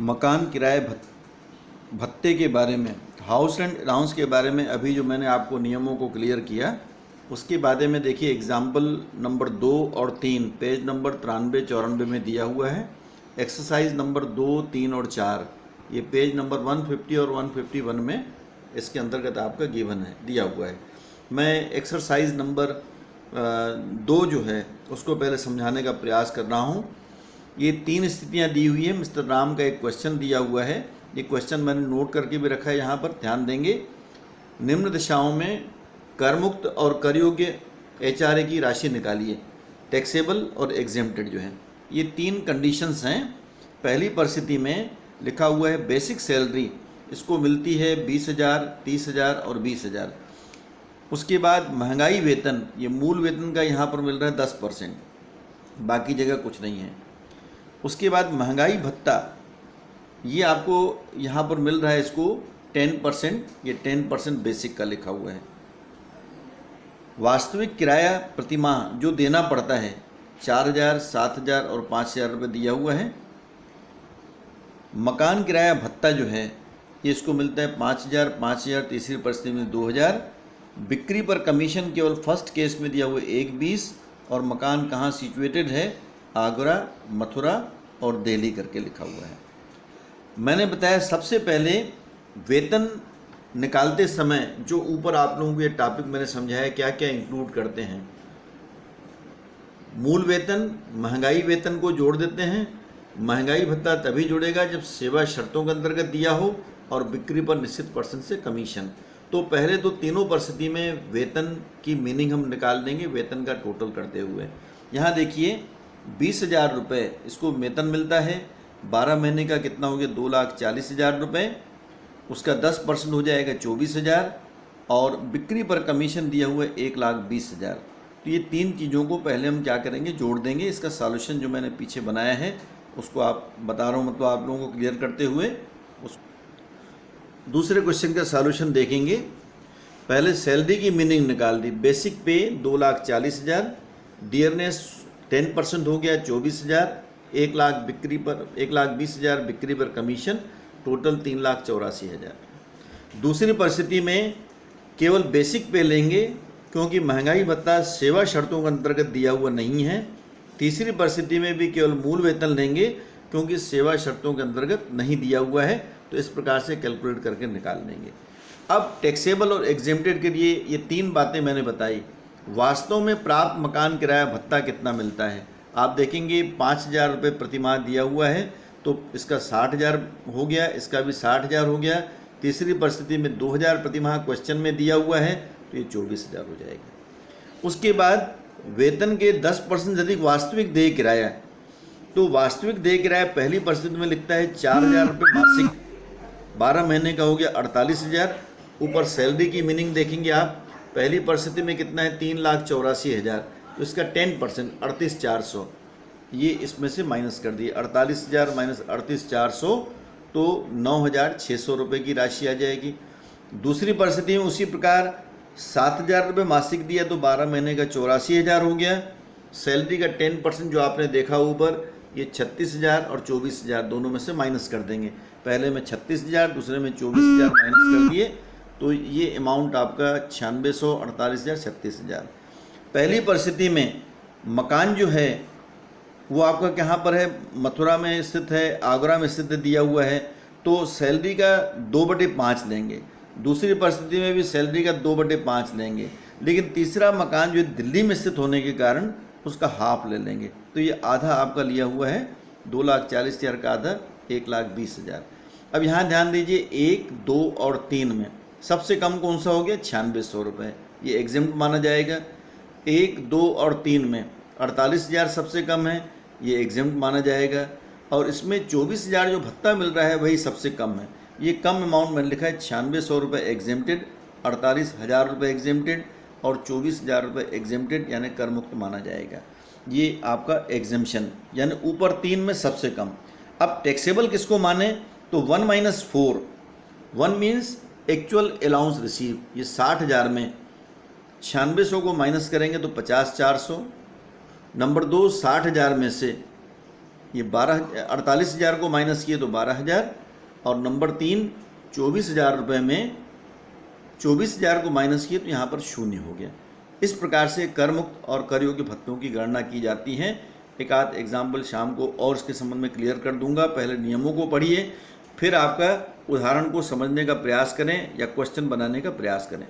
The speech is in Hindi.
मकान किराए भत्ते के बारे में, हाउस रेंट अलाउंस के बारे में अभी जो मैंने आपको नियमों को क्लियर किया, उसके बारे में देखिए एग्जाम्पल नंबर 2 और 3 पेज नंबर 93-94 में दिया हुआ है। एक्सरसाइज नंबर 2, 3 और 4 ये पेज नंबर 150 और 151 में इसके अंतर्गत आपका गिवन है, दिया हुआ है। मैं एक्सरसाइज नंबर 2 जो है उसको पहले समझाने का प्रयास कर रहा हूँ। ये 3 स्थितियाँ दी हुई है। मिस्टर राम का एक क्वेश्चन दिया हुआ है, ये क्वेश्चन मैंने नोट करके भी रखा है, यहाँ पर ध्यान देंगे। निम्न दिशाओं में कर मुक्त और कर योग्य HRA की राशि निकालिए, टैक्सेबल और एग्जेम्प्टेड जो है। ये 3 कंडीशंस हैं। पहली परिस्थिति में लिखा हुआ है बेसिक सैलरी, इसको मिलती है 20,000, 30,000 और 20,000। उसके बाद महंगाई वेतन, ये मूल वेतन का यहाँ पर मिल रहा है 10%, बाकी जगह कुछ नहीं है। उसके बाद महंगाई भत्ता, ये आपको यहाँ पर मिल रहा है इसको 10%, ये 10% बेसिक का लिखा हुआ है। वास्तविक किराया प्रतिमाह जो देना पड़ता है 4,000, 7,000 और 5,000 रुपये दिया हुआ है। मकान किराया भत्ता जो है ये इसको मिलता है 5,000, 5,000, तीसरी परिस्थिति में 2,000। बिक्री पर कमीशन केवल फर्स्ट केस में दिया हुआ 1,20 और मकान कहाँ सिचुएटेड है, आगरा, मथुरा और दिल्ली करके लिखा हुआ है। मैंने बताया सबसे पहले वेतन निकालते समय जो ऊपर आप लोगों को ये टॉपिक मैंने समझाया क्या क्या इंक्लूड करते हैं। मूल वेतन, महंगाई वेतन को जोड़ देते हैं। महंगाई भत्ता तभी जुड़ेगा जब सेवा शर्तों के अंतर्गत दिया हो और बिक्री पर निश्चित % से कमीशन। तो पहले तो तीनों परिस्थिति में वेतन की मीनिंग हम निकाल देंगे वेतन का टोटल करते हुए। यहाँ देखिए 20,000 रुपये इसको वेतन मिलता है, 12 महीने का कितना हो गया 2,40,000 रुपये, उसका 10% हो जाएगा 24,000 और बिक्री पर कमीशन दिया हुआ है 1,20,000। तो ये 3 चीज़ों को पहले हम क्या करेंगे, जोड़ देंगे। इसका सॉल्यूशन जो मैंने पीछे बनाया है उसको आप बता रहा हूँ, मतलब आप लोगों को क्लियर करते हुए उस दूसरे क्वेश्चन का सॉल्यूशन देखेंगे। पहले सैलरी की मीनिंग निकाल दी। बेसिक पे 2,40,000, डियरनेस 10% हो गया 24,000, 1,00,000 बिक्री पर 1,20,000 बिक्री पर कमीशन, टोटल 3,84,000। दूसरी परिस्थिति में केवल बेसिक पे लेंगे क्योंकि महंगाई भत्ता सेवा शर्तों के अंतर्गत दिया हुआ नहीं है। तीसरी परिस्थिति में भी केवल मूल वेतन लेंगे क्योंकि सेवा शर्तों के अंतर्गत नहीं दिया हुआ है। तो इस प्रकार से कैलकुलेट करके निकाल लेंगे। अब टैक्सेबल और एग्जेम्प्टेड के लिए ये 3 बातें मैंने बताई। वास्तव में प्राप्त मकान किराया भत्ता कितना मिलता है आप देखेंगे 5,000 रुपये प्रतिमाह दिया हुआ है, तो इसका 60,000 हो गया, इसका भी 60,000 हो गया। तीसरी परिस्थिति में 2,000 प्रतिमाह क्वेश्चन में दिया हुआ है, तो ये 24,000 हो जाएगा। उसके बाद वेतन के 10% से अधिक वास्तविक देय किराया, तो वास्तविक देय किराया पहली परिस्थिति में लिखता है 4,000 रुपये मासिक, 12 महीने का हो गया 48,000। ऊपर सैलरी की मीनिंग देखेंगे आप, पहली परिस्थिति में कितना है 3,84,000, तो इसका 10% 38,400 ये इसमें से माइनस कर दिए। 48,000 माइनस 38,400 तो 9,600 रुपये की राशि आ जाएगी। दूसरी परिस्थिति में उसी प्रकार 7,000 रुपये मासिक दिया तो 12 महीने का 84,000 हो गया। सैलरी का 10% जो आपने देखा ऊपर, ये 36,000 और 24,000 दोनों में से माइनस कर देंगे। पहले में 36,000, दूसरे में 24,000 माइनस कर दिए, तो ये अमाउंट आपका 9600, 48,000, 36,000। पहली परिस्थिति में मकान जो है वो आपका कहाँ पर है, मथुरा में स्थित है, आगरा में स्थित दिया हुआ है, तो सैलरी का 2/5 लेंगे। दूसरी परिस्थिति में भी सैलरी का 2/5 लेंगे, लेकिन तीसरा मकान जो दिल्ली में स्थित होने के कारण उसका हाफ ले लेंगे। तो ये आधा आपका लिया हुआ है, 2,40,000 का आधा 1,20,000। अब यहाँ ध्यान दीजिए 1, 2 और 3 में सबसे कम कौन सा हो गया 9600 रुपये, ये एग्जेम्प्ट माना जाएगा। 1, 2 और 3 में 48,000 सबसे कम है, ये एग्जेम्प्ट माना जाएगा। और इसमें 24,000 जो भत्ता मिल रहा है वही सबसे कम है, ये कम अमाउंट मैंने लिखा है 9600 रुपये एग्जेम्प्टेड, 48,000 रुपये एग्जेम्प्टेड और 24,000 रुपये एग्जेम्प्टेड यानी कर मुक्त माना जाएगा। ये आपका एग्जेम्पशन यानी ऊपर 3 में सबसे कम। अब टैक्सेबल किसको माने, तो 1 - 4, 1 मीन्स एक्चुअल अलाउंस रिसीव, ये 60,000 में 9600 को माइनस करेंगे तो 50,400। नंबर 2 60,000 में से ये 48,000 को माइनस किए तो 12,000, और नंबर 3 24,000 रुपये में 24,000 को माइनस किए तो यहाँ पर शून्य हो गया। इस प्रकार से कर मुक्त और कर योग्य भत्तों की गणना की जाती है। एक आध एग्जाम्पल शाम को और इसके संबंध में क्लियर कर दूंगा। पहले नियमों को पढ़िए, फिर आपका उदाहरण को समझने का प्रयास करें या क्वेश्चन बनाने का प्रयास करें।